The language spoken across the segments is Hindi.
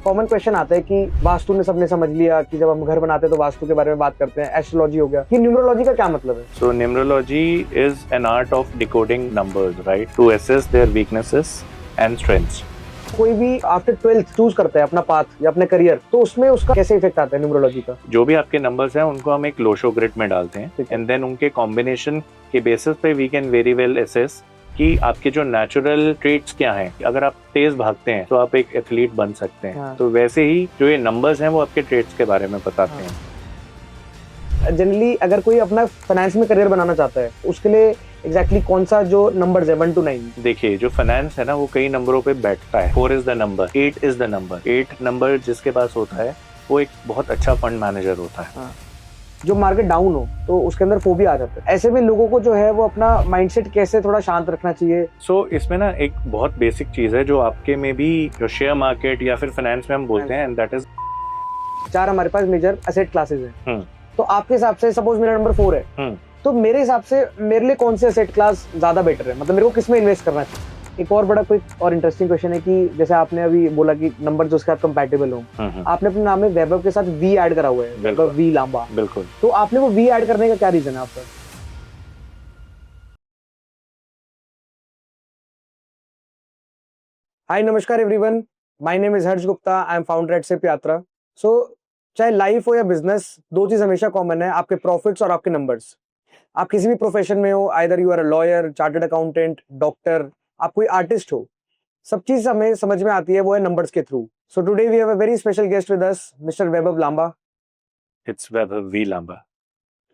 कॉमन क्वेश्चन आता है कि वास्तु ने सबने समझ लिया कि जब हम घर बनाते हैं तो वास्तु के बारे में बात करते हैं, एस्ट्रोलॉजी हो गया, कि न्यूमरोलॉजी का क्या मतलब है? So numerology is an art of decoding numbers, right? To assess their weaknesses and strengths. कोई भी आफ्टर 12th चूज करता है अपना पाथ या अपने करियर, तो उसमें उसका कैसे इफेक्ट आता है न्यूमरोलॉजी का? जो भी आपके नंबर्स हैं उनको हम एक लोशो ग्रिड में डालते हैं एंड देन उनके कॉम्बिनेशन के बेसिस पे we can very well assess कि आपके जो नेचुरल ट्रेट्स क्या हैं। अगर आप तेज भागते हैं तो आप एक एथलीट बन सकते हैं। हाँ। तो वैसे ही जो ये नंबर्स हैं वो आपके ट्रेट्स के बारे में बताते हैं। जनरली अगर कोई अपना फाइनेंस में करियर बनाना चाहता है, उसके लिए एग्जैक्टली कौन सा जो नंबर्स है 1 to 9? देखिए, जो फाइनेंस है ना वो कई नंबरों पे बैठता है। 4 is the number, 8 is the number. 8 number जिसके पास होता है वो एक बहुत अच्छा फंड मैनेजर होता है। हाँ। जो मार्केट डाउन हो तो उसके अंदर फोबिया आ जाता है। ऐसे में लोगों को जो है वो अपना माइंडसेट कैसे थोड़ा शांत रखना चाहिए? सो इसमें ना एक बहुत बेसिक चीज है जो आपके में भी जो शेयर मार्केट या फिर फाइनेंस में हम बोलते हैं, एंड दैट इज 4 हमारे पास मेजर एसेट क्लासेस हैं। हम्म। तो आपके हिसाब से सपोज मेरा नंबर 4 है, तो मेरे हिसाब से मेरे लिए कौन से एसेट क्लास ज्यादा बेटर है? मतलब मेरे को किसमें इन्वेस्ट करना चाहिए? एक और बड़ा कोई और इंटरेस्टिंग क्वेश्चन है कि जैसे आपने अभी बोला कि नंबर जो उसके साथ कंपैटिबल हो, आपने अपने नाम में वैभव के साथ वी ऐड करा हुआ है, वैभव वी लांबा। बिल्कुल। तो आपने वो वी ऐड करने का क्या रीजन है आपका? हाय, नमस्कार everyone, my name is Harsh Gupta, I am founder at SIP Yatra. So चाहे लाइफ हो या बिजनेस, दो चीज हमेशा कॉमन है, आपके प्रॉफिट्स और आपके नंबर्स। आप किसी भी प्रोफेशन में हो, either you are a lawyer, chartered accountant, doctor, आप कोई आर्टिस्ट हो, सब चीज हमें समझ में आती है वो है नंबर्स के through. So today we have a very special guest with us, mister Vaibhav Lamba. It's Vaibhav V Lamba.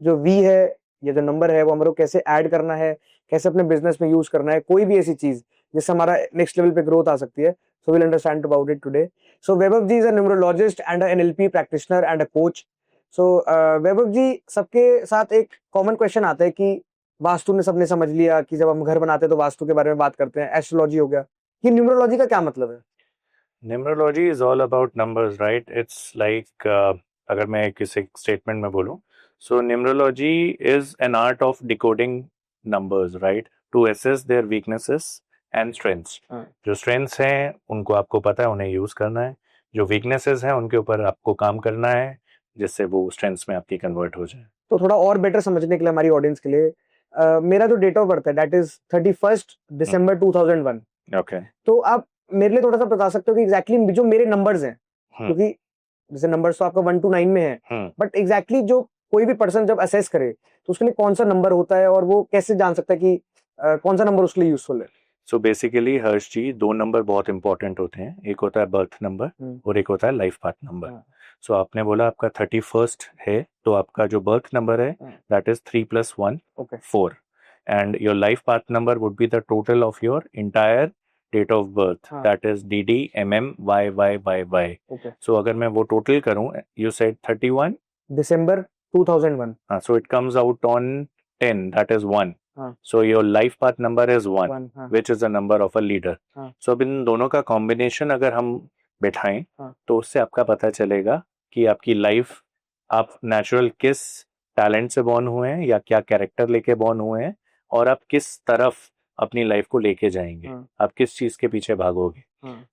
जो वी है, ये जो नंबर है, वो हमारे को कैसे ऐड करना है, कैसे अपने बिजनेस में यूज करना है, कोई भी ऐसी चीज जिससे हमारा नेक्स्ट लेवल पे ग्रोथ आ सकती है। So will understand about it today. So Vaibhav ji is a numerologist and a NLP practitioner and a coach. So Vaibhav ji, सबके साथ एक कॉमन क्वेश्चन आता है कि वास्तु ने सबने समझ लिया कि जब हम घर बनाते हैं तो वास्तु के बारे में बात करते हैं, एस्ट्रोलॉजी हो गया, कि न्यूमरोलॉजी का क्या मतलब है? Numerology is all about numbers, right? It's like अगर मैं किसी स्टेटमेंट में बोलूं, so numerology is an art of decoding numbers, right? To assess their weaknesses and strengths. जो strengths हैं उनको आपको पता है, उन्हें यूज करना है। जो weaknesses हैं उनके ऊपर आपको काम करना है जिससे वो strengths में आपकी कन्वर्ट हो जाए। तो थोड़ा और बेटर समझने के लिए हमारी ऑडियंस के लिए, मेरा जो डेट ऑफ बर्थ है दैट इज 31 दिसंबर 2001। ओके। तो आप मेरे लिए थोड़ा सा बता सकते हो कि एग्जैक्टली जो मेरे नंबर्स हैं, क्योंकि जैसे नंबर्स तो आपका 1 to 9 में है, बट एग्जैक्टली जो कोई भी पर्सन जब असेस करे तो उसके लिए कौन सा नंबर होता है और वो कैसे जान सकता है कि कौन सा नंबर उसके लिए यूजफुल है? सो बेसिकली हर्ष जी, 2 नंबर बहुत इंपॉर्टेंट होते हैं। एक होता है बर्थ नंबर और एक होता है लाइफ पाथ नंबर। सो आपने बोला आपका 31st है, तो आपका जो बर्थ नंबर है that is 3 + 1 4, and your life path number would be the total of your entire date of birth, that is DD MM YYYY। So अगर मैं वो टोटल करूं, you said 31 December 2001, so it comes out on 10, that is 1. So your life path number is 1, which is the number of a leader. So अब इन दोनों का कॉम्बिनेशन अगर हम बैठाएं तो उससे आपका पता चलेगा कि आपकी लाइफ, आप नेचुरल किस टैलेंट से बॉर्न हुए हैं या क्या कैरेक्टर लेके बॉर्न हुए हैं, और आप किस तरफ अपनी लाइफ को लेके जाएंगे, आप किस चीज के पीछे भागोगे।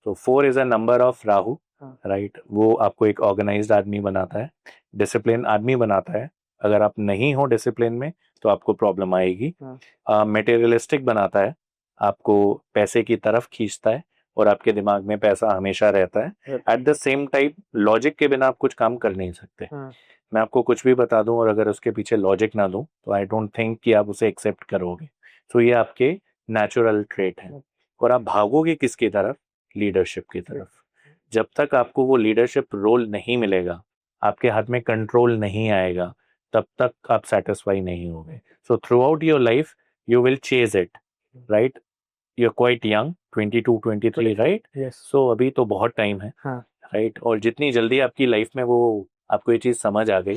तो 4 is a number of Rahu, right? वो आपको एक ऑर्गेनाइज्ड आदमी बनाता है, डिसिप्लिन आदमी बनाता है। अगर आप नहीं हो डिसिप्लिन में तो आपको प्रॉब्लम आएगी। मटेरियलिस्टिक बनाता है, आपको पैसे की तरफ खींचता है और आपके दिमाग में पैसा हमेशा रहता है। At the same time logic के बिना आप कुछ काम कर नहीं सकते। मैं आपको कुछ भी बता दूं और अगर उसके पीछे लॉजिक ना दूं तो आई डोंट थिंक कि आप उसे एक्सेप्ट करोगे। सो ये आपके नेचुरल ट्रेट है। और आप भागोगे किसकी तरफ? लीडरशिप की तरफ। जब तक आपको वो लीडरशिप रोल नहीं मिलेगा, आपके हाथ में कंट्रोल नहीं आएगा, तब तक आप सेटिस्फाई नहीं होगे। So throughout your life you will chase it, right? You are quite young, 22 23, right? So अभी तो बहुत टाइम है, राइट? और जितनी जल्दी आपकी लाइफ में वो आपको ये चीज समझ आ गई,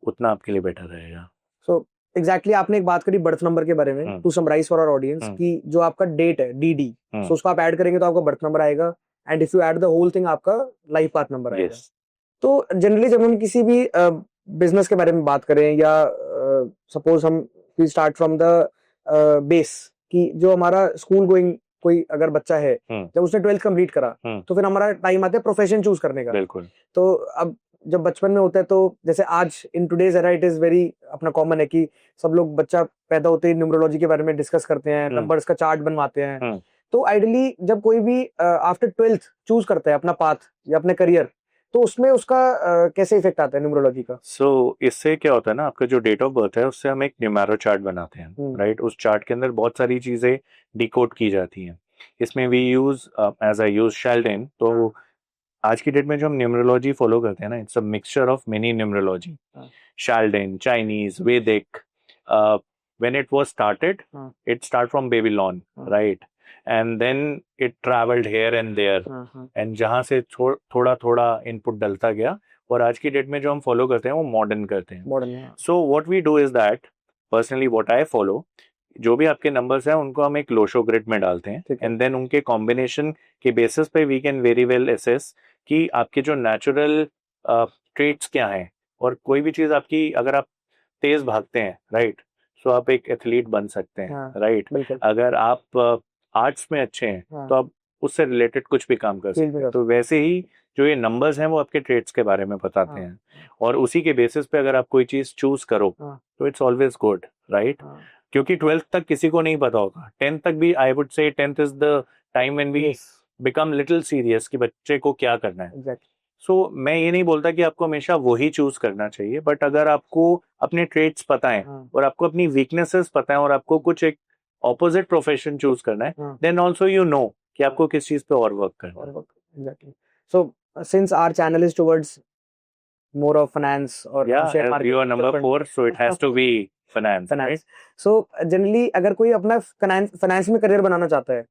उतना आपके लिए बेटर रहेगा। सो एग्जैक्टली आपने एक बात करी बर्थ नंबर के बारे में, to summarise for our audience, कि जो आपका डेट है DD, सो उसको आप ऐड करेंगे तो आपका बर्थ नंबर आएगा, and if you add the whole thing आपका लाइफ पाथ नंबर आएगा। तो जनरली जब हम किसी भी बिजनेस के बारे में बात करें, या सपोज हम स्टार्ट फ्रॉम द बेस, कि जो हमारा स्कूल गोइंग कोई अगर बच्चा है, जब उसने 12th कंप्लीट करा, तो फिर हमारा टाइम आता है प्रोफेशन चूज करने का। बिल्कुल। तो अब जब बचपन में होता है, तो जैसे आज in today's era it is very अपना कॉमन है कि सब लोग बच्चा पैदा होते ही न्यूमरोलॉजी के बारे में डिस्कस करते हैं, नंबर्स का चार्ट बनवाते हैं। तो आइडियली जब कोई भी आफ्टर 12th चूज करता है अपना पाथ या अपने करियर, तो उसमें उसका कैसे इफेक्ट आता है न्यूमरोलॉजी का? इससे क्या होता है ना, आपका जो डेट ऑफ बर्थ है उससे हम एक न्यूमेरो चार्ट बनाते हैं, राइट। उस चार्ट के अंदर बहुत सारी चीजें डिकोड की जाती हैं। इसमें we use as I use Sheldon. तो आज की डेट में जो हम न्यूमरोलॉजी फॉलो करते हैं ना, it's a mixture of many numerology, Sheldon, Chinese, वैदिक। when it was started, it started from Babylon, right? And then it traveled here and there, and जहाँ से थोड़ा थोड़ा इनपुट डलता गया, और आज की डेट में जो हम फॉलो करते हैं वो मॉडर्न करते हैं। So what we do is that, personally what I follow, जो भी आपके नंबर्स हैं उनको हम एक लोशो ग्रिड में डालते हैं, एंड देन उनके कॉम्बिनेशन के बेसिस पे we can very well assess कि आपके जो नेचुरल ट्रेट्स क्या हैं। और कोई भी चीज आपकी, अगर आप तेज भागते हैं, राइट, सो आप एक एथलीट बन सकते हैं, राइट। अगर आप आर्ट्स में अच्छे हैं, तो आप उससे रिलेटेड कुछ भी काम कर सकते हैं। तो वैसे ही जो ये नंबर्स हैं वो आपके ट्रेड्स के बारे में बताते हैं, और उसी के बेसिस पे अगर आप कोई चीज चूज करो तो इट्स ऑलवेज गुड, राइट। क्योंकि 12th तक किसी को नहीं पता होगा, 10th तक भी आई would say 10th is the time when we become little serious कि बच्चे को क्या करना है। सो मैं ये नहीं बोलता कि आपको हमेशा वही चूज करना चाहिए, बट अगर आपको अपने ट्रेड्स पता है और आपको अपनी वीकनेसेस पता है और आपको कुछ एक ऑपोजिट प्रोफेशन चूज करना है, देन ऑल्सो यू नो कि आपको किस चीज पे और वर्क करना है। Exactly. So since our channel is towards more of finance or share market, you are number 4, so it has to be finance. Right? So generally अगर कोई अपना फाइनेंस में करियर बनाना चाहता है,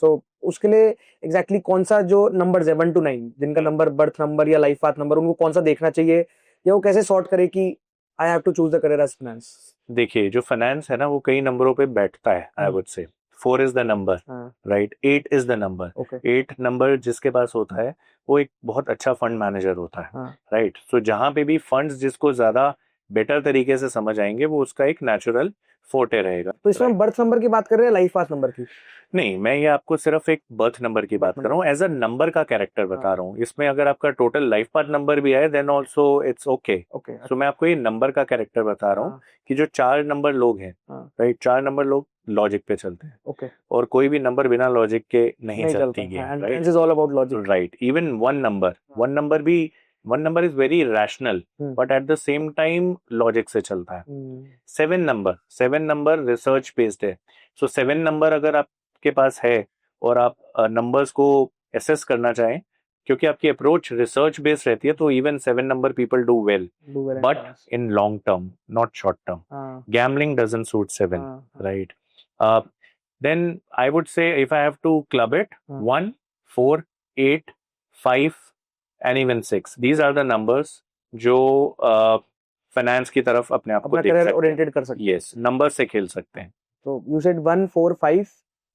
so उसके लिए exactly कौन सा जो नंबर्स है 1 to 9, जिनका नंबर बर्थ नंबर या लाइफ पाथ नंबर, उनको कौन सा देखना चाहिए, या वो कैसे सॉर्ट करे कि I have to choose the career as finance? देखिए, जो फाइनेंस है ना वो कई नंबरों पे बैठता है। आई वुड से 4 is the number, right, 8 is the number. 8 number जिसके पास होता है वो एक बहुत अच्छा फंड मैनेजर होता है, राइट। सो जहां पे भी फंड्स जिसको ज्यादा बेटर तरीके से समझ आएंगे, वो उसका एक नेचुरल फोर्टे रहेगा। तो इसमें हम बर्थ नंबर की बात कर रहे हैं, लाइफ पाथ नंबर की नहीं, मैं ये आपको सिर्फ एक बर्थ नंबर की बात कर रहा हूँ, एज अ नंबर का कैरेक्टर बता रहा हूँ। इसमें अगर आपका टोटल लाइफ पाथ नंबर भी है देन ऑल्सो इट्स ओके। सो मैं आपको ये नंबर का कैरेक्टर बता रहा हूँ कि जो 4 नंबर लोग हैं, राइट, 4 नंबर लोग लॉजिक पे चलते हैं, और कोई भी नंबर बिना लॉजिक के नहीं चलती है, right. Even one number is very rational, but at the same time logic से चलता है। 7 नंबर रिसर्च बेस्ड है। सो 7 नंबर अगर आपके पास है और आप नंबर्स को एसेस करना चाहें, क्योंकि आपकी अप्रोच रिसर्च बेस्ड रहती है, तो even 7 number people do well, but in long term, not short term. Gambling doesn't suit 7, right. Then I would say if I have to club it, 1, 4, 8, 5 and even 6, these are the numbers जो फाइनेंस की तरफ अपने आप को ओरिएंटेड कर सकते हैं। यस, नंबर से खेल सकते हैं। तो you said 1, 4, 5,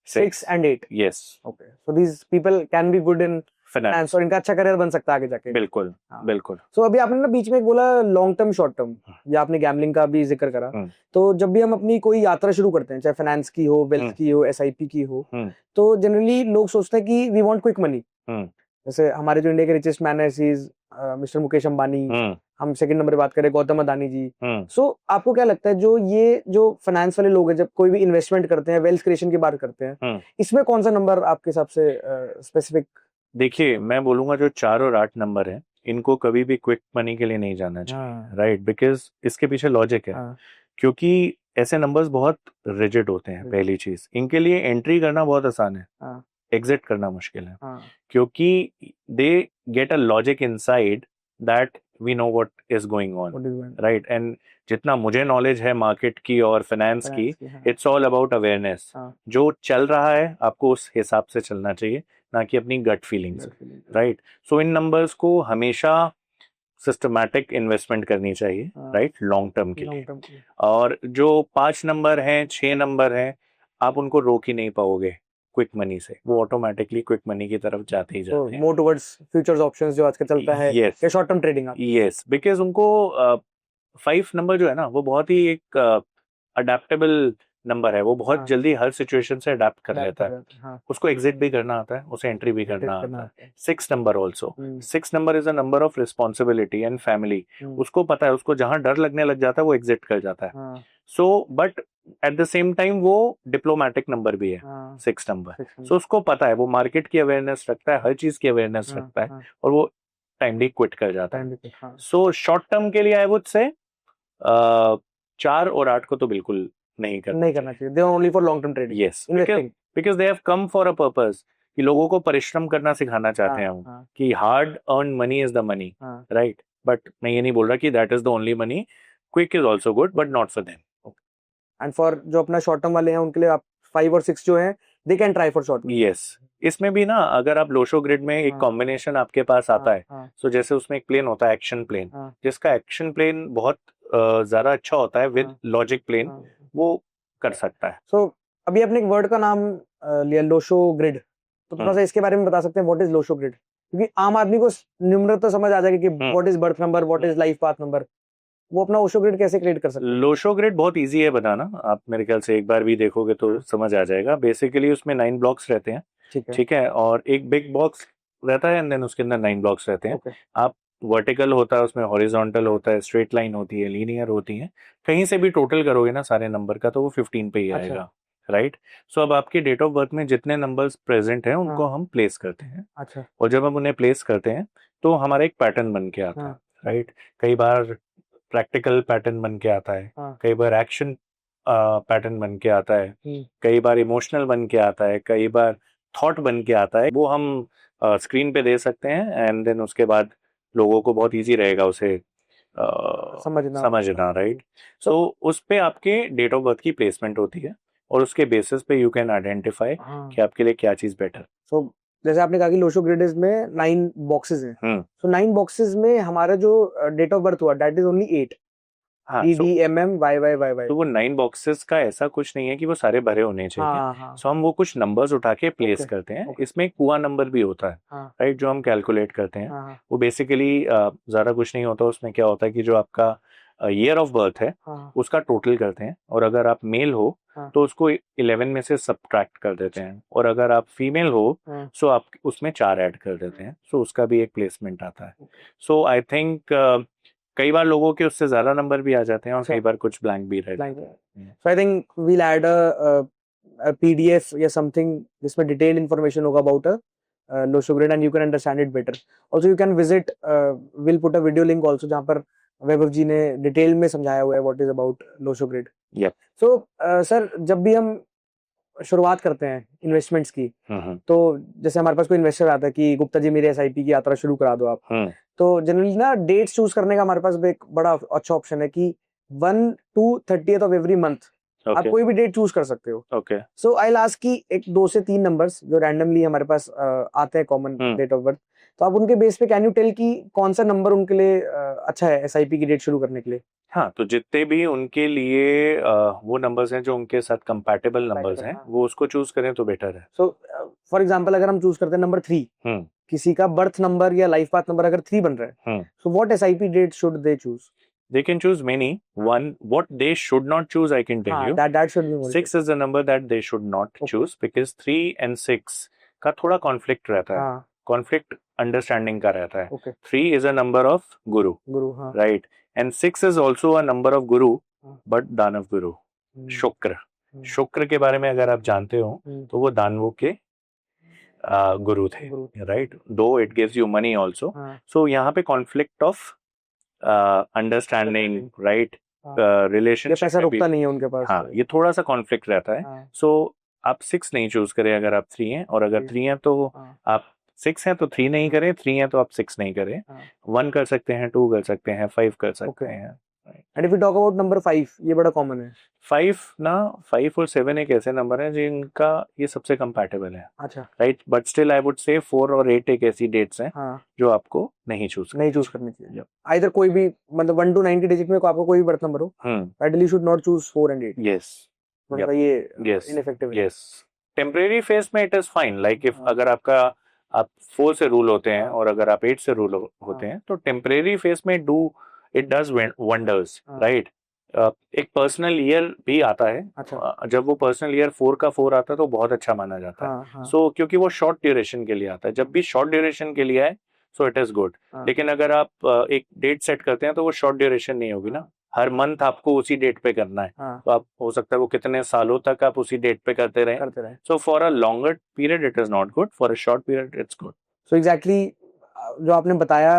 6 and 8. Yes. Okay. So these people can be good in finance और इनका अच्छा करियर बन सकता है आगे जाके। बिल्कुल, बिल्कुल। So अभी आपने ना बीच में एक बोला लॉन्ग टर्म शॉर्ट टर्म, या आपने गैम्बलिंग का भी जिक्र करा। तो जब भी हम अपनी कोई यात्रा शुरू करते हैं, चाहे फाइनेंस की हो, वेल्थ की हो, SIP की हो, तो जनरली लोग सोचते हैं कि वी वांट क्विक मनी। जैसे हमारे जो इंडिया के रिचेस्ट मैन है, मिस्टर मुकेश अंबानी, हम सेकंड नंबर पे बात करें गौतम अदानी जी। सो आपको क्या लगता है, जो फाइनेंस वाले लोग हैं, जब कोई भी इन्वेस्टमेंट करते हैं, वेल्थ क्रिएशन की बात करते हैं, इसमें कौन सा नंबर आपके हिसाब से स्पेसिफिक? देखिए, मैं बोलूंगा जो 4 और 8 नंबर है, इनको कभी भी क्विक मनी के लिए नहीं जाना चाहिए, राइट, बिकॉज इसके पीछे लॉजिक है। क्योंकि ऐसे नंबर्स बहुत रिजिड होते हैं। पहली चीज, इनके लिए एंट्री करना बहुत आसान है, एग्जिट करना मुश्किल है, क्योंकि they get a logic inside that we know what is going on, right. And जितना मुझे नॉलेज है मार्केट की और फाइनेंस की, इट्स ऑल अबाउट अवेयरनेस। जो चल रहा है आपको उस हिसाब से चलना चाहिए, ना कि अपनी गट फीलिंग्स, राइट। सो इन नंबर्स को हमेशा सिस्टमैटिक इन्वेस्टमेंट करनी चाहिए, राइट, लॉन्ग टर्म के लिए। और जो 5 नंबर हैं, 6 नंबर हैं, आप उनको रोक ही नहीं पाओगे क्विक मनी से, वो ऑटोमेटिकली क्विक मनी की तरफ जाते ही जाते हैं। मोर टुवर्ड्स फ्यूचर्स ऑप्शंस जो आजकल चलता है, या short term trading. Yes, because उनको 5 नंबर जो है ना, वो बहुत ही एक अडेप्टेबल नंबर है वो बहुत हाँ। जल्दी हर सिचुएशन से अडेप्ट कर Adapt लेता कर है, जाता है, हाँ। उसको एग्जिट भी करना आता है, उसे एंट्री भी करना Exit करना आता है। आता है। 6 number also, hmm, 6 number is a number of responsibility and family. Hmm, उसको पता है, उसको जहां डर लगने लग जाता है वो एग्जिट कर जाता है। हाँ, so but at the same time वो डिप्लोमेटिक नंबर भी है हाँ, 6 नंबर। 6 सो नंबर, उसको पता है, वो मार्केट की अवेयरनेस रखता है, हर चीज की अवेयरनेस हाँ, रखता है, हाँ, और वो टाइमली क्विट कर जाता है। टाइम भी, हाँ। सो शॉर्ट टर्म के लिए आई वुड से 4 और 8 को तो बिल्कुल नहीं करना नहीं करना चाहिए, they only for long term trading, yes, investing. Because they have come for a purpose, कि लोगों को परिश्रम करना सिखाना चाहते हाँ, हैं हम, हाँ, कि hard earn money is the money, हाँ। राइट। बट मैं ये नहीं बोल रहा कि that is the only money, quick is also good but not for them. And for जो अपना शॉर्ट टर्म वाले हैं उनके लिए आप 5 और 6 जो हैं they can try for short term. Yes, इसमें भी ना अगर आप लोशो ग्रिड में एक हाँ, कॉम्बिनेशन आपके पास आता हाँ, है, हाँ, तो जैसे उसमें एक प्लेन होता है एक्शन प्लेन, हाँ, जिसका एक्शन प्लेन बहुत ज्यादा अच्छा होता है विद हाँ, लॉजिक प्लेन, हाँ। वो कर सकता है। सो अभी आपने एक वर्ड का नाम लिया, लोशो ग्रिड, तो थोड़ा हम्म सा इसके बारे में बता सकते हैं व्हाट इज लोशो ग्रिड, क्योंकि आम आदमी को न्यूमरल तो समझ आ जाएगा कि hmm what is birth number, what is life path number, वो अपना ओशो ग्रिड कैसे क्रिएट कर सकते हैं? लोशो ग्रिड बहुत इजी है बनाना, आप मेरे ख्याल से एक बार भी देखोगे तो हाँ, समझ आ जाएगा। बेसिकली उसमें 9 ब्लॉक्स रहते हैं, ठीक है, ठीक है, और एक बिग बॉक्स रहता है एंड देन उसके अंदर 9 ब्लॉक्स रहते हैं। ओके, आप वर्टिकल होता है उसमें, हॉरिजॉन्टल होता है, स्ट्रेट लाइन होती है, लीनियर होती है, कहीं से भी टोटल करोगे ना सारे नंबर का तो वो 15 पे ही अच्छा, आएगा, राइट। सो अब आपके डेट ऑफ बर्थ में जितने नंबर्स प्रेजेंट हैं उनको हाँ, हम प्लेस करते हैं, अच्छा, और जब हम उन्हें प्लेस करते हैं तो हमारा एक पैटर्न बन के आता है, हाँ, राइट। कई बार प्रैक्टिकल पैटर्न बन के आता है, हाँ, कई बार एक्शन पैटर्न बन के आता है, हम्म, कई बार इमोशनल बन के आता है, कई बार थॉट बन के आता है। वो हम स्क्रीन पे दे सकते हैं एंड देन उसके बाद लोगों को बहुत इजी रहेगा उसे समझना। समझना, राइट। तो सो उस पे आपके डेट ऑफ बर्थ की प्लेसमेंट होती है, और उसके बेसिस पे यू कैन आइडेंटिफाई हाँ, कि आपके लिए क्या चीज बेटर। सो जैसे आपने कहा कि लोशो ग्रिड में 9 बॉक्सेस हैं, हम्म सो 9 बॉक्सेस में हमारा जो डेट ऑफ बर्थ हुआ दैट इज ओनली 8, हाँ, D D M M Y Y Y Y. तो वो 9 बॉक्सेस का ऐसा कुछ नहीं है कि वो सारे भरे होने चाहिए। हाँ, हाँ, सो हम वो कुछ नंबर्स उठा के प्लेस ओके, करते हैं, ओके, इसमें एक कुआ नंबर भी होता है, हाँ, राइट, जो हम कैलकुलेट करते हैं। हाँ, वो बेसिकली ज़्यादा कुछ नहीं होता, उसमें क्या होता है कि जो आपका ईयर ऑफ बर्थ है हाँ, उसका टोटल करते हैं, और अगर आप मेल हो हाँ, तो उसको 11 में से सब्ट्रैक्ट कर देते हैं, और अगर आप फीमेल हो हाँ, सो आप उसमें 4 ऐड कर देते हैं, सो उसका भी एक प्लेसमेंट आता है। ओके, सो आई थिंक कई बार लोगों के उससे ज़्यादा नंबर भी आ जाते हैं, और अच्छा, कई बार कुछ ब्लैंक भी रह ब्लैंक, जाते हैं। So I think we'll add a PDF या समथिंग जिसमें डिटेल इंफॉर्मेशन होगा about Lo Shu grid and you can understand it better. Also you can visit, will put a video link also जहाँ पर वैभव जी ने डिटेल में समझाया हुआ है what is about Lo Shu grid. Yep. So sir, जब भी हम शुरुआत करते हैं इन्वेस्टमेंट्स की, हम्म तो जैसे हमारे पास कोई इन्वेस्टर आता है कि गुप्ता जी मेरे एसआईपी की यात्रा शुरू करा दो आप, हम्म तो जनरली ना डेट्स चूज करने का हमारे पास भी एक बड़ा अच्छा ऑप्शन है कि 1 to 30th of every month आप ओके कोई भी डेट चूज कर सकते हो। ओके सो आई लास्ट की एक 2 से 3 नंबर्स जो रैंडमली हमारे पास आते हैं common hmm date of birth, तो आप उनके बेस पे कैन यू टेल कि कौन सा नंबर उनके लिए अच्छा है एसआईपी की डेट शुरू करने के लिए? हाँ, तो जितने भी उनके लिए वो नंबर्स हैं जो उनके साथ कंपैटिबल नंबर्स हैं, हाँ। वो उसको चूज करें तो बेटर है। सो फॉर एग्जांपल अगर हम चूज करते हैं नंबर 3, हम्म किसी का बर्थ नंबर या लाइफ पाथ नंबर अगर 3 बन रहा है, hmm so what SIP date should they choose? They can choose many. One, what they should not choose, I can tell हाँ, you. That should be more. 6 is the number that they should not okay, choose because 3 and 6 का थोड़ा कॉन्फ्लिक्ट रहता है, हाँ, कॉन्फ्लिक्ट अंडरस्टैंडिंग का रहता है। Okay, 3 is a number of guru, गुरु, हाँ, right? And 6 is also a number of guru, हाँ, but दानव गुरु, शुक्र। हम्म, शुक्र के बारे में अगर आप जानते हो हम्म, तो वो दानवों के गुरु थे, गुरु, राइट, दो it gives you money also. हाँ, सो यहाँ पे कॉन्फ्लिक्ट ऑफ अंडरस्टैंडिंग, राइट, हाँ, ये रिलेशनशिप पैसा में भी, रुकता नहीं है उनके पास, हाँ, ये थोड़ा सा कॉन्फ्लिक्ट रहता है। हाँ, सो आप 6 नहीं चूज करें अगर आप 3 हैं, और अगर ठीक, 3 हैं तो हाँ, आप 6 हैं तो 3 नहीं करें, 3 हैं तो आप 6 नहीं करें। हाँ, 1 कर सकते हैं, 2 कर सकते हैं, 5 कर सकते ओके। हैं। And if you talk about number 5, ये बड़ा कॉमन है। 5 ना, 5 और 7 एक ऐसे नंबर हैं जिनका ये सबसे कंपैटिबल है, अच्छा, right, but still I would से 4 और 8 एक ऐसी डेट्स हैं हाँ, जो आपको नहीं चूज नहीं चूज करनी चाहिए। Yep. आइदर कोई भी, मतलब 1 to 90 डिजिट में को आपको कोई भी बर्थ नंबर हो, ideally should not choose 4 and 8। Yes थोड़ा सा ये यस इनफेक्टिव है। यस टेम्परेरी फेज में it is fine, like if हाँ, अगर आपका आप 4 से रूल होते हैं हाँ, और अगर आप 8 से रूल होते हाँ, हैं तो टेम्परेरी फेज में इट डज वंडर्स, हाँ, राइट। एक पर्सनल ईयर भी आता है। अच्छा। जब वो पर्सनल ईयर 4 का 4 आता है तो बहुत अच्छा माना जाता है। हाँ हाँ सो क्योंकि वो शॉर्ट ड्यूरेशन के लिए आता है, जब भी शॉर्ट ड्यूरेशन के लिए आए सो इट इज गुड। हाँ लेकिन अगर आप एक डेट सेट करते हैं तो वो शॉर्ट ड्यूरेशन नहीं होगी ना, हर मंथ आपको उसी डेट पे करना है। हाँ तो आप हो सकता है वो कितने सालों तक आप उसी डेट पे करते रहें। करते रहे। So for a longer period it is not good, for a short period it's good. So exactly जो आपने बताया,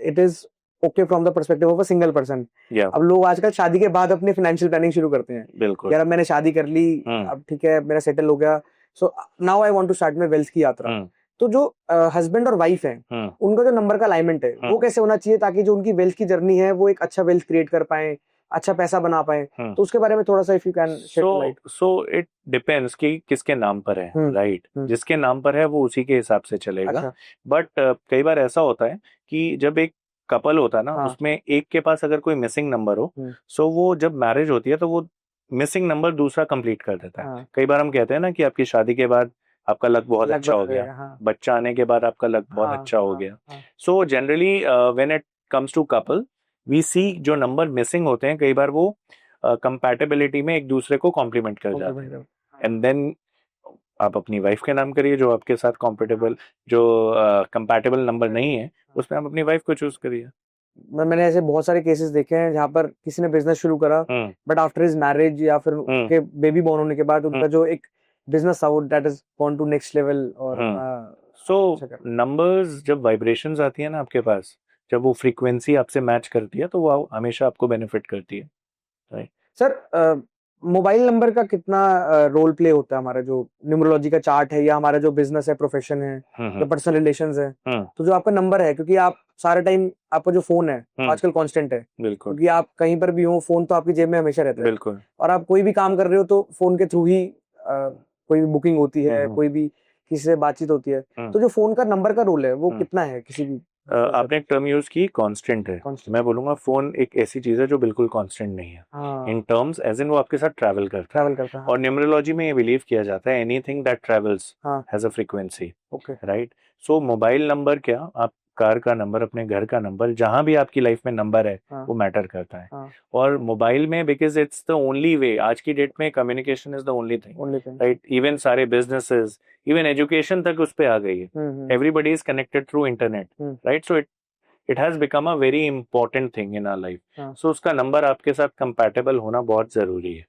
it is okay from the perspective of a single person. या अब लोग आजकल शादी के बाद अपनी फाइनेंशियल प्लानिंग शुरू करते हैं, बिल्कुल। यार अब मैंने शादी कर ली, अब ठीक है मेरा सेटल हो गया, so now I want to start my wealth की यात्रा। तो जो हस्बैंड और वाइफ है, उनका जो नंबर का अलाइनमेंट है वो कैसे होना चाहिए, ताकि जो उनकी वेल्थ की जर्नी है वो एक अच्छा वेल्थ क्रिएट कर पाए, अच्छा पैसा बना पाए, तो उसके बारे में थोड़ा सा if you can shade light. So it depends कि किसके नाम पर है, राइट। जिसके नाम पर है वो उसी के हिसाब से चलेगा। अच्छा। बट कई बार ऐसा होता है कि जब एक कपल होता है ना, हाँ। उसमें एक के पास अगर कोई मिसिंग नंबर हो, सो वो जब मैरिज होती है तो वो मिसिंग नंबर दूसरा कंप्लीट कर देता है। हाँ। कई बार हम कहते हैं ना कि आपकी शादी के बाद आपका लक बहुत अच्छा हो गया, हाँ बच्चा आने के बाद आपका लक बहुत हाँ अच्छा हो हाँ गया। हाँ so generally when it comes to couple, we see जो नंबर मिसिंग होते हैं कई बार वो कंपैटिबिलिटी में एक दूसरे को कॉम्प्लीमेंट कर जाते हैं। एंड देन आप अपनी वाइफ के नाम करिए जो आपके साथ कॉम्पेटेबल, जो कंपैटिबल नंबर नहीं है, उसमें आप अपनी वाइफ को चूज करिए। मैंने ऐसे बहुत सारे केसेस देखे हैं जहाँ पर किसी ने बिजनेस शुरू करा, बट आफ्टर हिज मैरिज या फिर उनके बेबी बॉर्न होने के बाद उनका जो एक बिजनेस था वो that is gone to next level. और सो नंबर्स जब वाइब्रेशंस आती है ना आपके पास, जब वो फ्रीक्वेंसी आपसे मैच करती है तो वो हमेशा आपको बेनिफिट करती है, राइट। सर मोबाइल नंबर का कितना रोल प्ले होता है हमारा जो न्यूमरोलॉजी का चार्ट है, या हमारा जो बिजनेस है, प्रोफेशन है, या पर्सनल रिलेशंस है, तो जो आपका नंबर है, क्योंकि आप सारे टाइम आपका जो फोन है आजकल कांस्टेंट है, बिल्कुल, क्योंकि आप कहीं पर भी हो फोन तो आपकी जेब में हमेशा रहता है, बिल्कुल। और आप कोई भी काम कर रहे हो तो फोन के थ्रू ही कोई भी बुकिंग होती है, कोई भी किसी से बातचीत होती है, तो जो फोन का नंबर का रोल है वो कितना है किसी भी आपने एक टर्म यूज की कांस्टेंट है, मैं बोलूंगा फोन एक ऐसी चीज है जो बिल्कुल कांस्टेंट नहीं है। इन टर्म्स एज इन वो आपके साथ ट्रैवल करता है। और न्यूमरोलॉजी में ये बिलीव किया जाता है anything that travels has a frequency, right. So mobile number क्या, आप कार का नंबर, अपने घर का नंबर, जहां भी आपकी लाइफ में नंबर है वो मैटर करता है। और मोबाइल में because it's the only way, आज की डेट में communication is the only thing, right. Even सारे बिजनेसेस, इवन एजुकेशन तक उस पे आ गई है। Everybody is connected through internet, right. So it has become a very important thing in our life. So उसका नंबर आपके साथ कंपैटिबल होना बहुत जरूरी है,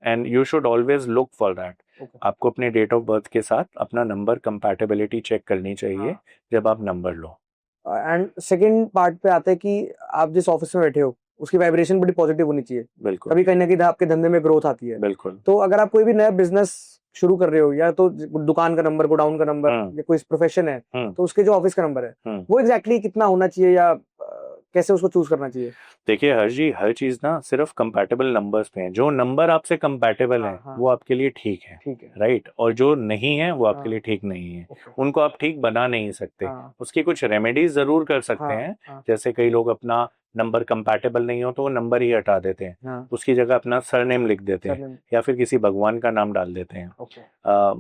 and you should always look for that. आपको अपने डेट ऑफ बर्थ के साथ अपना नंबर कंपैटिबिलिटी चेक करनी चाहिए जब आप number low. And second part पे आता है कि आप जिस ऑफिस में बैठे हो उसकी वाइब्रेशन बड़ी पॉजिटिव होनी चाहिए, बिल्कुल, तभी कहीं ना कहीं आपके धंधे में ग्रोथ आती है। बिल्कुल। तो अगर आप कोई भी नया बिजनेस शुरू कर रहे हो, या तो दुकान का नंबर, गोडाउन का नंबर, या कोई प्रोफेशन है, तो उसके जो ऑफिस का नंबर है वो एग्जैक्टली कितना होना चाहिए, या कैसे उसको चूज करना चाहिए? देखिए हर जी, हर चीज ना सिर्फ कंपैटिबल नंबर्स पे है। जो नंबर आपसे कंपैटिबल है वो आपके लिए ठीक है, राइट। और जो नहीं है वो आपके लिए ठीक नहीं है, उनको आप ठीक बना नहीं सकते। उसकी कुछ रेमेडीज जरूर कर सकते हैं, जैसे कई लोग अपना नंबर कंपैटिबल नहीं हो तो वो नंबर ही हटा देते हैं, उसकी जगह अपना सरनेम लिख देते हैं, या फिर किसी भगवान का नाम डाल देते हैं।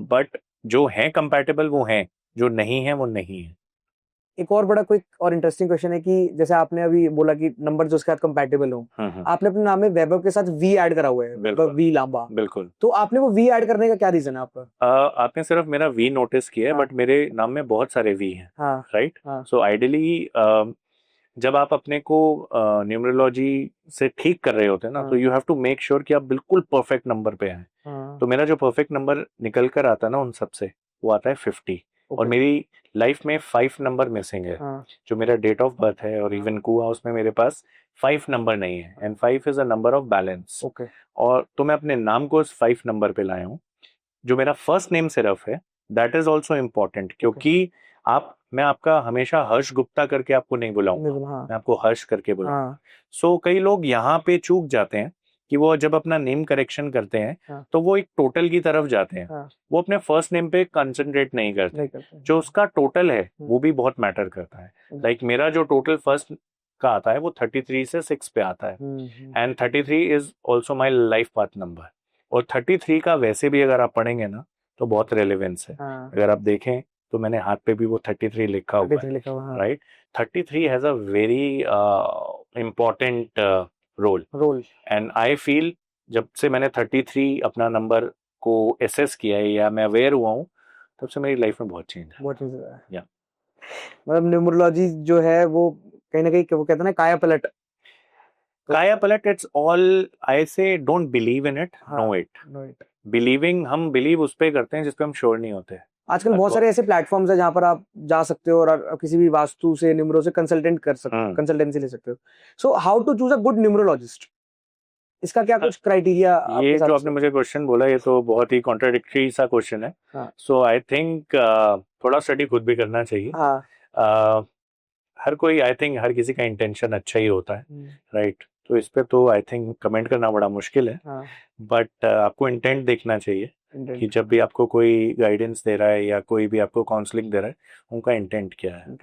बट जो है कंपैटिबल वो है, जो नहीं है वो नहीं है। एक और बड़ा क्विक और इंटरेस्टिंग क्वेश्चन है कि जैसे आपने अभी बोला कि नंबर जो उसके साथ कंपैटिबल हो, आपने अपने नाम में वैभव के साथ वी ऐड करा हुआ है, वैभव वी लांबा। बिल्कुल। तो आपने वो वी ऐड करने का क्या रीजन है आपका? आपने सिर्फ मेरा वी नोटिस किया है, बट मेरे नाम में बहुत सारे वी हैं, राइट। सो आइडियली जब आप अपने को न्यूमरोलॉजी से ठीक कर रहे होते हैं ना, तो you have to make sure कि आप बिल्कुल परफेक्ट नंबर पे आए। तो मेरा जो परफेक्ट नंबर निकल कर आता है ना उन सबसे, वो आता है 50। और मेरी लाइफ में 5 नंबर मिसिंग है। जो मेरा डेट ऑफ बर्थ है और इवन कुआ, उसमें मेरे पास 5 नंबर नहीं है, and 5 is a number of balance. और तो मैं अपने नाम को इस 5 नंबर पे लाया हूँ। जो मेरा फर्स्ट नेम सिर्फ है, दैट इज ऑल्सो इम्पोर्टेंट, क्योंकि मैं आपका हमेशा हर्ष गुप्ता करके आपको नहीं बुलाऊंगा, मैं आपको हर्ष करके बुलाऊंगा। सो कई लोग यहाँ पे चूक जाते हैं कि वो जब अपना नेम करेक्शन करते हैं तो वो एक टोटल की तरफ जाते हैं, वो अपने फर्स्ट नेम पे कंसंट्रेट नहीं करते। जो उसका टोटल है वो भी बहुत मैटर करता है। लाइक मेरा जो टोटल फर्स्ट का आता है वो 33 से 6 पे आता है, and 33 is also my life path number. और 33 का वैसे भी अगर आप पढ़ेंगे ना तो बहुत रेलेवेंस है। अगर आप देखें तो मैंने हाथ पे भी वो 33 लिखा हुआ है, right. 33 has a very important role and I feel जब से मैंने 33 अपना नंबर को एसेस किया है या मैं अवेयर हुआ हूँ तब से मेरी लाइफ में बहुत चेंज है। बहुत चीज है या मतलब न्यूमरोलॉजी जो है वो कहीं ना कहीं वो कहते हैं ना काया पलट it's all I say don't believe in it, know it. Believing हम बिलीव उस पे करते हैं जिस पे हम श्योर नहीं होते। आजकल बहुत सारे ऐसे प्लेटफॉर्म्स है जहाँ पर आप जा सकते हो और आप किसी भी वास्तु से न्यूमरो से कंसल्टेंसी ले सकते हो। So how to choose a good numerologist, इसका क्या कुछ क्राइटेरिया? ये जो आपने मुझे क्वेश्चन बोला ये तो बहुत ही कॉन्ट्राडिक्टरी सा क्वेश्चन है। सो आई थिंक थोड़ा स्टडी खुद भी करना चाहिए। हर कोई आई थिंक हर किसी का इंटेंशन अच्छा ही होता है, राइट? तो इस पे तो आई थिंक कमेंट करना बड़ा मुश्किल है, बट आपको इंटेंट देखना चाहिए कि जब भी आपको कोई गाइडेंस दे रहा है या कोई भी आपको काउंसलिंग दे रहा है उनका इंटेंट क्या है।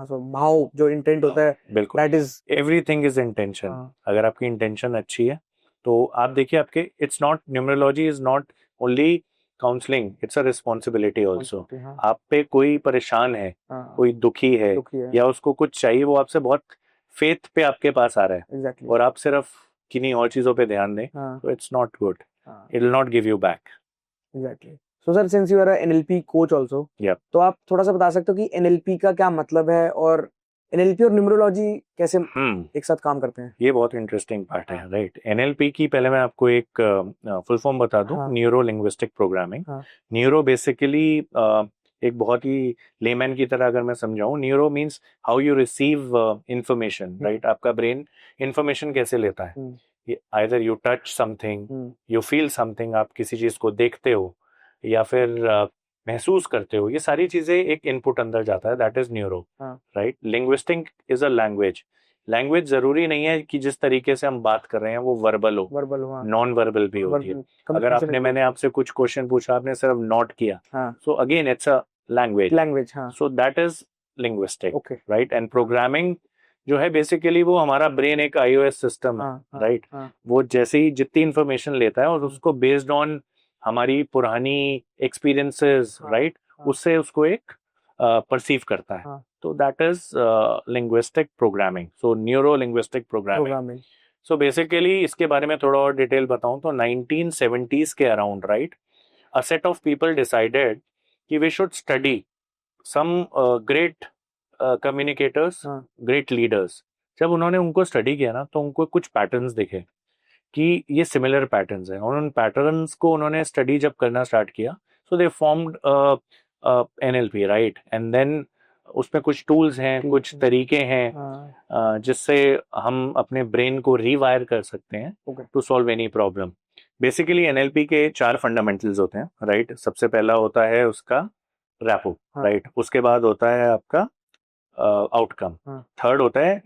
सो भाव जो इंटेंट होता है, बिल्कुल, that is everything is intention. अगर आपकी इंटेंशन अच्छी है तो आप देखिए आपके it's not numerology is not only counselling, it's a responsibility also. आप पे कोई परेशान है, कोई दुखी है या उसको कुछ चाहिए, वो आपसे बहुत फेथ पे आपके पास आ रहा है और आप सिर्फ किन्हीं और चीजों पे ध्यान दें तो it's not good, it will not give you back. Exactly. So sir, since you are NLP coach also, तो आप थोड़ा सा बता सकते हो कि एनएलपी का क्या मतलब है और एनएलपी और न्यूमरोलॉजी कैसे एक साथ काम करते हैं? ये बहुत इंटरेस्टिंग पार्ट है, राइट? एनएलपी की पहले मैं आपको एक फुल फॉर्म बता दूं, neuro linguistic programming. Neuro basically एक बहुत ही लेमैन की तरह अगर मैं समझाऊं, neuro means how you receive information, right? आपका ब्रेन इंफॉर्मेशन कैसे लेता है, either you touch something, you feel something, आप किसी चीज को देखते हो या फिर महसूस करते हो, ये सारी चीजें एक इनपुट अंदर जाता है, that is neuro, right? Linguistic is a language. Language जरूरी नहीं है कि जिस तरीके से हम बात कर रहे हैं वो वर्बल हो, नॉन वर्बल भी होती है। अगर आपने मैंने आपसे कुछ क्वेश्चन पूछा, आपने सिर्फ नोट किया, so again it's a language, so that is linguistic, right? And programming जो है बेसिकली वो हमारा ब्रेन एक iOS सिस्टम है, राइट? वो जैसे ही जितनी इंफॉर्मेशन लेता है और उसको बेस्ड ऑन हमारी पुरानी एक्सपीरियंसेस, राइट, उससे उसको एक परसीव करता है। तो that is linguistic programming, so neuro linguistic programming. So basically इसके बारे में थोड़ा और डिटेल बताऊं तो 1970s के around, right, a set of people decided कि we should study some great communicators, great leaders. जब उन्होंने उनको स्टडी किया ना तो उनको कुछ पैटर्न्स दिखे कि ये सिमिलर पैटर्न्स हैं, और उन पैटर्न्स को उन्होंने स्टडी जब करना स्टार्ट किया, so they formed NLP, right? And then उसमें कुछ टूल्स हैं, कुछ तरीके हैं जिससे हम अपने ब्रेन को रीवायर कर सकते हैं to solve any problem. Basically NLP के 4 फंडामेंटल्स होते हैं, राइट? सबसे पहला होता है उसका रैपो, राइट? उसके बाद होता है आपका आउटकम, थर्ड होता है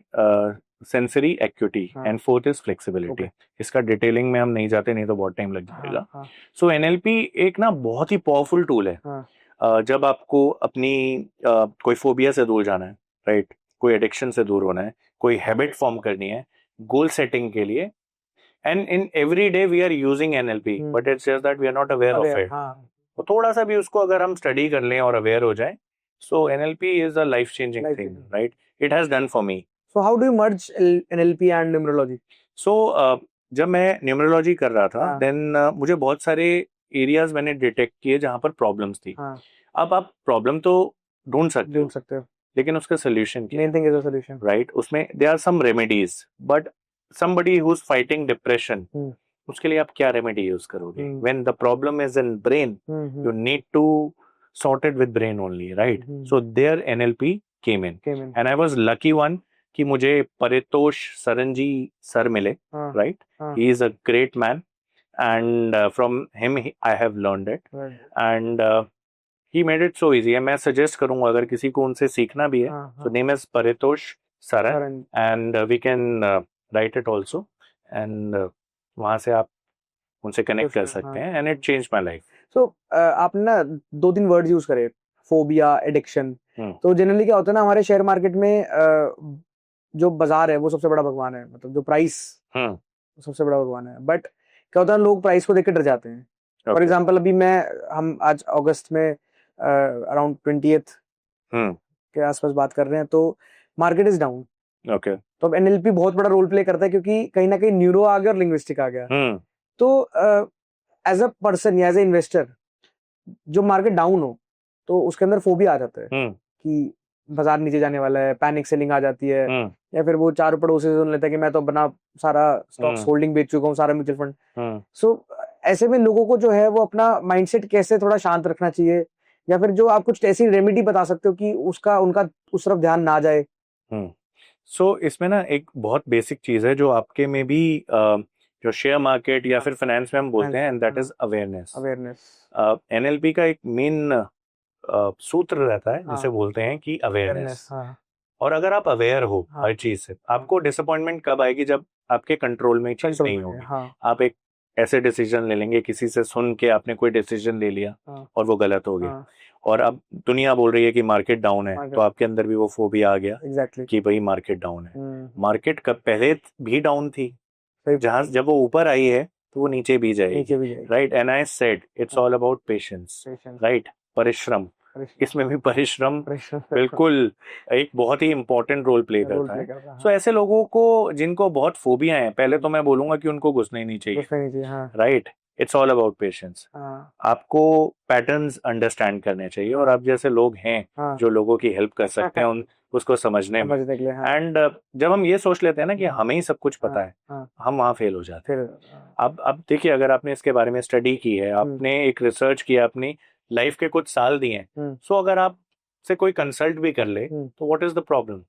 sensory acuity, and fourth is flexibility. इसका डिटेलिंग में हम नहीं जाते, नहीं तो बहुत टाइम लग जाएगा। सो एनएलपी एक ना बहुत ही पावरफुल टूल है जब आपको अपनी कोई फोबिया से दूर जाना है, राइट? कोई एडिक्शन से दूर होना है, कोई हैबिट फॉर्म करनी है, गोल सेटिंग के लिए, and in every day we are using NLP, but it's just that we are not aware of it. तो थोड़ा सा भी उसको अगर हम स्टडी कर लें और अवेयर हो जाए, so NLP is a life changing thing, right? It has done for me. So how do you merge NLP and numerology? So जब मैं न्यूमरोलॉजी कर रहा था देन मुझे बहुत सारे एरियाज मैंने डिटेक्ट किए जहां पर प्रॉब्लम्स थी। अब आप प्रॉब्लम तो ढूंढ सकते हो, लेकिन उसका सोल्यूशन क्या? Main thing is a solution, right? उसमें there are some remedies, but somebody who is fighting depression, उसके लिए आप क्या रेमेडी यूज करोगे? When the problem is in brain, you need to sort it with brain only, right? So there NLP came in, and I was lucky one कि मुझे परितोष सरनजी सर मिले, right? He is a great man, and from him I have learned it, and he made it so easy. मैं सजेस्ट करूंगा अगर किसी को उनसे सीखना भी है, so name is Paritosh Saran, and we can write it also, and वहां से आप उनसे कनेक्ट कर सकते हैं, and it changed my life. So आपने ना 2-3 वर्ड्स यूज करे, फोबिया, एडिक्शन। तो जनरली क्या होता है ना, हमारे शेयर मार्केट में जो बाजार है वो सबसे बड़ा भगवान है, मतलब जो प्राइस सबसे बड़ा भगवान है। बट क्या होता है, लोग प्राइस को देख के डर जाते हैं। फॉर एग्जाम्पल अभी हम आज अगस्त में अराउंड 20th के आसपास बात कर रहे हैं, तो मार्केट इज डाउन, ओके तो अब एनएलपी बहुत बड़ा रोल प्ले करता है, क्योंकि कहीं ना कहीं न्यूरो आ गया और लिंग्विस्टिक आ गया। तो एज अ पर्सन या एज ए इन्वेस्टर, जो मार्केट डाउन हो तो उसके अंदर फोबिया आ जाता है कि बाजार नीचे जाने वाला है, पैनिक सेलिंग आ जाती है, या फिर वो चारों पड़ोसी से सुन लेता है कि मैं तो अपना सारा स्टॉक्स होल्डिंग बेच चुका हूँ, सारा म्यूचुअल फंड। सो ऐसे में लोगों को जो है वो अपना माइंडसेट कैसे थोड़ा शांत रखना चाहिए, या फिर जो आप कुछ ऐसी रेमेडी बता सकते हो कि उसका उनका उस तरफ ध्यान ना जाए? सो इसमें ना एक बहुत बेसिक चीज है जो आपके में भी जो शेयर मार्केट या फिर फाइनेंस में हम बोलते हैं, and that is awareness. NLP का एक मेन सूत्र रहता है जिसे बोलते हैं कि अवेयरनेस। और अगर आप अवेयर हो हर चीज से, आपको डिसअपॉइंटमेंट कब आएगी? जब आपके कंट्रोल में चीज नहीं होगी। आप एक ऐसे डिसीजन ले लेंगे, किसी से सुन के आपने कोई डिसीजन ले लिया और वो गलत हो गया, और अब दुनिया बोल रही है कि मार्केट डाउन है, तो आपके अंदर भी वो फोबिया आ गया कि भाई मार्केट डाउन है। मार्केट कब पहले भी डाउन थी, जहां जब वो ऊपर आई है तो वो नीचे भी जाएगी, right? And I said it's all about patience, right? परिश्रम, इसमें भी परिश्रम बिल्कुल एक बहुत ही इंपॉर्टेंट रोल प्ले करता है। सो ऐसे लोगों को जिनको बहुत फोबिया है, पहले तो मैं बोलूंगा कि उनको घुसना ही नहीं चाहिए, right? It's all about patience. आपको पैटर्न्स अंडरस्टैंड करने चाहिए, और आप जैसे लोग हैं जो लोगों की हेल्प कर सकते हैं उसको समझने में। एंड जब हम ये सोच लेते हैं ना कि हमें ही सब कुछ पता है, हम वहां फेल हो जाते हैं। अब देखिए, अगर आपने इसके बारे में स्टडी की है, आपने एक रिसर्च किया, अपनी लाइफ के कुछ साल दिए हैं, सो अगर आप से कोई कंसल्ट भी कर ले तो what is the problem?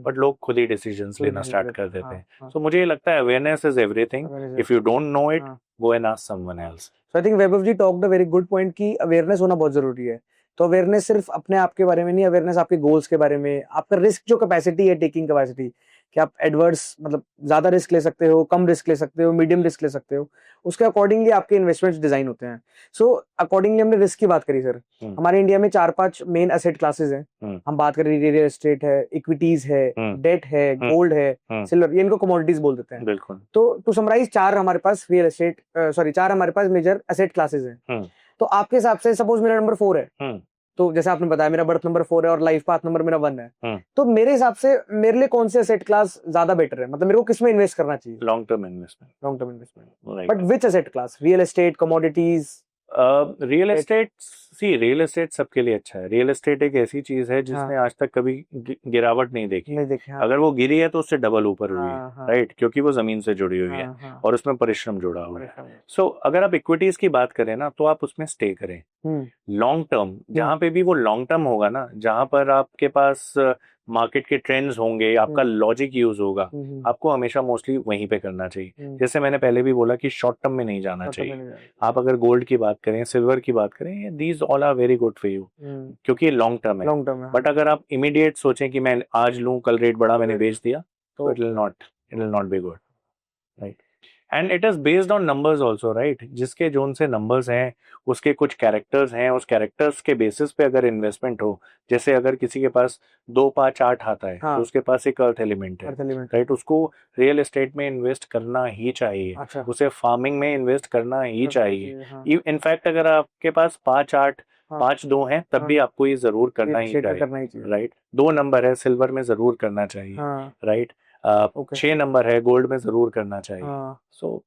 But लोग खुद ही डिसीजंस लेना स्टार्ट कर देते हैं। सो मुझे ये लगता है awareness is everything. If you don't know it, go and ask someone else. So I think Vaibhav ji talked a very good point कि अवेयरनेस होना बहुत जरूरी है। तो अवेयरनेस सिर्फ अपने आप के बारे में नहीं, अवेयरनेस आपके गोल्स के बारे में, आपका रिस्क जो कैपेसिटी है, टेकिंग कैपेसिटी, कि आप एडवर्स मतलब ज्यादा रिस्क ले सकते हो, कम रिस्क ले सकते हो, मीडियम रिस्क ले सकते हो, उसके अकॉर्डिंगली आपके इन्वेस्टमेंट्स डिजाइन होते हैं। सो अकॉर्डिंगली हमने रिस्क की बात करी सर। हमारे इंडिया में 4-5 मेन एसेट क्लासेस हैं। हम बात करें रियल एस्टेट है, इक्विटीज है, डेट है, गोल्ड है, सिल्वर, ये इनको कमोडिटीज बोल देते हैं। बिल्कुल। तो टू समराइज, 4 हमारे पास रियल एस्टेट सॉरी 4 हमारे पास मेजर एसेट क्लासेस हैं। तो आपके हिसाब से सपोज मेरा नंबर 4 है, तो जैसे आपने बताया मेरा बर्थ नंबर 4 है और लाइफ पाथ नंबर मेरा 1 है, तो मेरे हिसाब से मेरे लिए कौन से एसेट क्लास ज्यादा बेटर है? मतलब मेरे को किस में इन्वेस्ट करना चाहिए? Long term investment. Long term investment, but which asset class? Real estate, commodities? Real estate सबके लिए अच्छा है। रियल एस्टेट एक ऐसी चीज है जिसने आज तक कभी गिरावट नहीं देखी। अगर वो गिरी है तो उससे डबल ऊपर हुई है, राइट? क्योंकि वो जमीन से जुड़ी हुई है और उसमें परिश्रम जुड़ा हुआ है। सो अगर आप इक्विटीज की बात करें ना, तो आप उसमें स्टे करें लॉन्ग टर्म। जहां पे भी वो लॉन्ग टर्म होगा ना, जहां पर आपके पास मार्केट के ट्रेंड्स होंगे, आपका लॉजिक यूज होगा, आपको हमेशा मोस्टली वहीं पे करना चाहिए। जैसे मैंने पहले भी बोला कि शॉर्ट टर्म में नहीं जाना चाहिए। आप अगर गोल्ड की बात करें, सिल्वर की बात करें, these all are very good for you, क्योंकि ये लॉन्ग टर्म है। बट अगर आप इमीडिएट सोचें कि मैं आज लूं, कल रेट बढ़ा, मैंने बेच दिया, तो it will not be good, right? And it is based on numbers also, right? जिसके जोन से नंबर्स हैं, उसके कुछ कैरेक्टर्स हैं, उस कैरेक्टर्स के बेसिस पे अगर इन्वेस्टमेंट हो। जैसे अगर किसी के पास 2, 5, 8 आता है, तो उसके पास एक अर्थ एलिमेंट है, राइट? उसको रियल एस्टेट में इन्वेस्ट करना ही चाहिए। उसे फार्मिंग में इन्वेस्ट करना ही चाहिए। इनफैक्ट अगर आपके पास 5, 8, 5, 2 हैं, तब भी आपको ये जरूर करना ही चाहिए, राइट? 2 नंबर है, सिल्वर में जरूर करना चाहिए, राइट? 6 नंबर है, गोल्ड में जरूर करना चाहिए। सो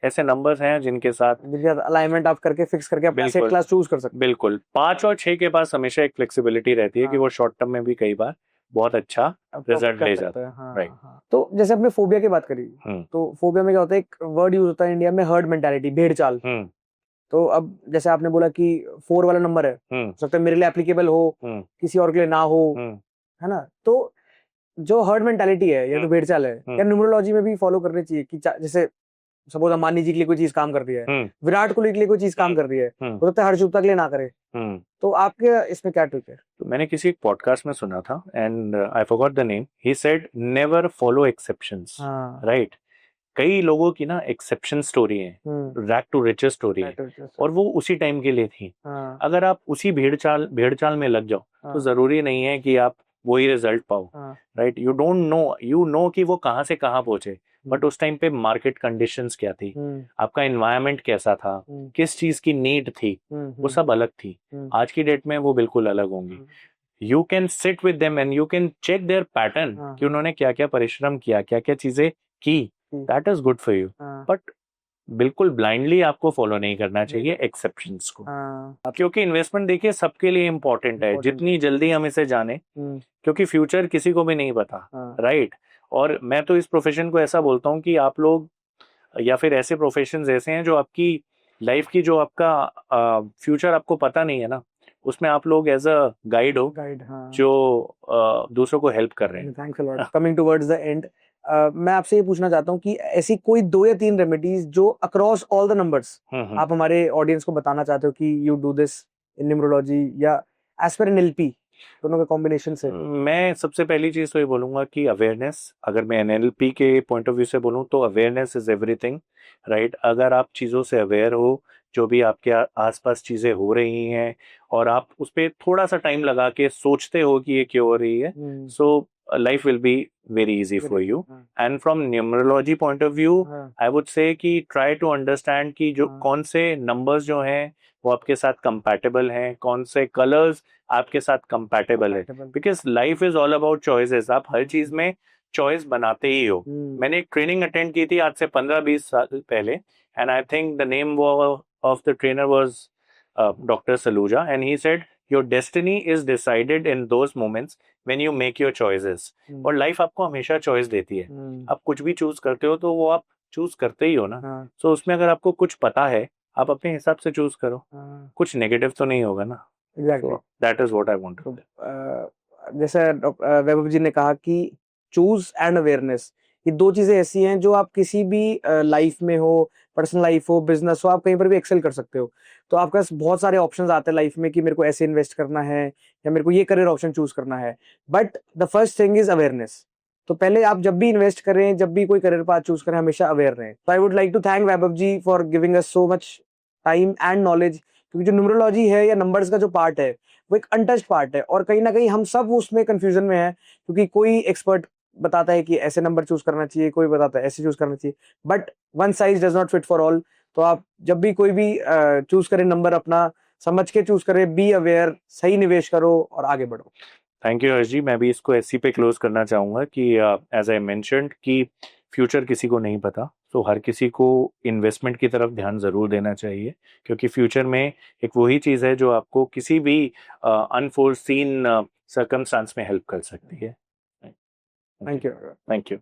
ऐसे नंबर्स हैं जिनके साथ अलाइनमेंट आप करके फिक्स करके आप एसेट क्लास चूज कर सकते हैं। बिल्कुल। 5 और 6 के पास हमेशा एक फ्लेक्सिबिलिटी रहती है कि वो शॉर्ट टर्म में भी कई बार बहुत अच्छा रिजल्ट ले जाता है, राइट? तो जैसे आपने फोबिया की बात करी, तो फोबिया में क्या होता है, एक वर्ड यूज होता है इंडिया में, हर्ड मेंटालिटी, भेड़ चाल। तो अब जैसे आपने बोला कि 4 वाला नंबर है, हो सकता है मेरे लिए एप्लीकेबल हो, किसी और के लिए ना हो, है ना? तो जो हर्ड मेंटालिटी है या तो भेड़ चाल है, या न्यूमरोलॉजी में भी फॉलो करनी चाहिए कि जैसे सपोज अंबानी जी के लिए कोई चीज काम कर रही है, विराट कोहली के लिए कोई चीज काम कर रही है, हो सकता है हर्ष गुप्ता के लिए ना करे। तो आपके इसमें क्या ट्रिक है? तो मैंने किसी एक पॉडकास्ट में सुना था, and I forgot the name, he said never follow exceptions, right? कई लोगों की ना एक्सेप्शन स्टोरी है, रैग टू रिचेस स्टोरी है, और वो उसी टाइम के लिए थी। अगर आप उसी भेड़ चाल में लग जाओ, तो जरूरी नहीं है कि आप वही रिजल्ट पाओ, right? You don't no, you know कि वो कहाँ से कहाँ पहुंचे, बट उस टाइम पे मार्केट कंडीशंस क्या थी, आपका एनवायरनमेंट कैसा था, किस चीज की नीड थी, वो सब अलग थी। आज की डेट में वो बिल्कुल अलग होंगी। You can sit with them and you can check their pattern कि उन्होंने क्या क्या परिश्रम किया, क्या क्या चीजें की. That is good for you. But बिल्कुल ब्लाइंडली आपको फॉलो नहीं करना चाहिए एक्सेप्शंस को. क्योंकि इन्वेस्टमेंट देखिए सबके लिए इंपॉर्टेंट है, जितनी जल्दी हम इसे जाने, क्योंकि फ्यूचर किसी को भी नहीं पता, राइट. और मैं तो इस प्रोफेशन को ऐसा बोलता हूँ कि आप लोग या फिर ऐसे प्रोफेशन ऐसे हैं जो आपकी लाइफ की, जो आपका फ्यूचर आपको पता नहीं है ना, उसमें आप लोग एज अ गाइड हो, जो दूसरों को हेल्प कर रहे हैं. Thanks a lot. Coming towards the end, मैं आपसे ये पूछना चाहता हूँ कि ऐसी कोई 2 या 3 रेमेडीज जो अक्रॉस ऑल द नंबर्स आप हमारे ऑडियंस को बताना चाहते हो कि you do this in numerology या एज पर एनएलपी, दोनों के कॉम्बिनेशन से. मैं सबसे पहली चीज तो ये बोलूंगा कि अवेयरनेस. अगर मैं एनएलपी के पॉइंट ऑफ व्यू से बोलूं तो अवेयरनेस इज एवरीथिंग, राइट. अगर आप चीजों से अवेयर हो, जो भी आपके आसपास चीजें हो रही हैं, और आप उस पर थोड़ा सा टाइम लगा के सोचते हो कि ये क्यों हो रही है, so life will be very easy for you. And from numerology point of view I would से कि ट्राई टू अंडरस्टैंड कि जो कौन से नंबर्स जो हैं वो आपके साथ कंपैटिबल हैं, कौन से कलर्स आपके साथ कंपैटिबल है. Because life is all about choices. आप हर चीज में चॉइस बनाते ही हो. मैंने एक ट्रेनिंग अटेंड की थी आज से 15-20 साल पहले, and I think the name of the trainer was doctor Saluja, and he said your destiny is decided in those moments when you make your choices. और लाइफ आपको हमेशा चॉइस देती है. आप कुछ भी चूज करते हो तो वो आप चूज करते ही हो ना. सो उसमें अगर आपको कुछ पता है, आप अपने हिसाब से चूज करो. कुछ नेगेटिव तो नहीं होगा ना. Exactly. That is what I want to. जैसे वैभव जी ने कहा कि चूज एंड अवेयरनेस, ये 2 चीजें ऐसी हैं जो आप किसी भी लाइफ में हो, पर्सनल लाइफ हो, बिजनेस हो, आप कहीं पर भी एक्सेल कर सकते हो. तो आपके पास बहुत सारे ऑप्शंस आते हैं लाइफ में कि मेरे को ऐसे इन्वेस्ट करना है या मेरे को ये करियर ऑप्शन चूज करना है. But the first thing is awareness. तो पहले आप जब भी इन्वेस्ट करें, जब भी कोई करियर पाथ चूज करें, हमेशा अवेयर रहें. तो I would like to thank Vaibhav ji for giving us so much time and knowledge. क्योंकि जो न्यूमरोलॉजी है या नंबर्स का जो पार्ट है वो एक अनटच्ड पार्ट है, और कहीं ना कहीं हम सब उसमें कंफ्यूजन में है. क्योंकि कोई एक्सपर्ट बताता है कि ऐसे नंबर चूज करना चाहिए, कोई बताता है ऐसे चूज करना चाहिए, but one size does not fit for all. तो आप जब भी कोई भी चूज करें नंबर, अपना समझ के चूज करें, बी अवेयर, सही निवेश करो और आगे बढ़ो. थैंक यू हर्ष जी. मैं भी इसको ऐसी पे क्लोज करना चाहूंगा कि एज आई मेंशन्ड कि फ्यूचर किसी को नहीं पता. तो हर किसी को इन्वेस्टमेंट की तरफ ध्यान जरूर देना चाहिए, क्योंकि फ्यूचर में एक वही चीज है जो आपको किसी भी अनफोर्सीन सर्कमस्टांस में हेल्प कर सकती है. Thank you. Thank you.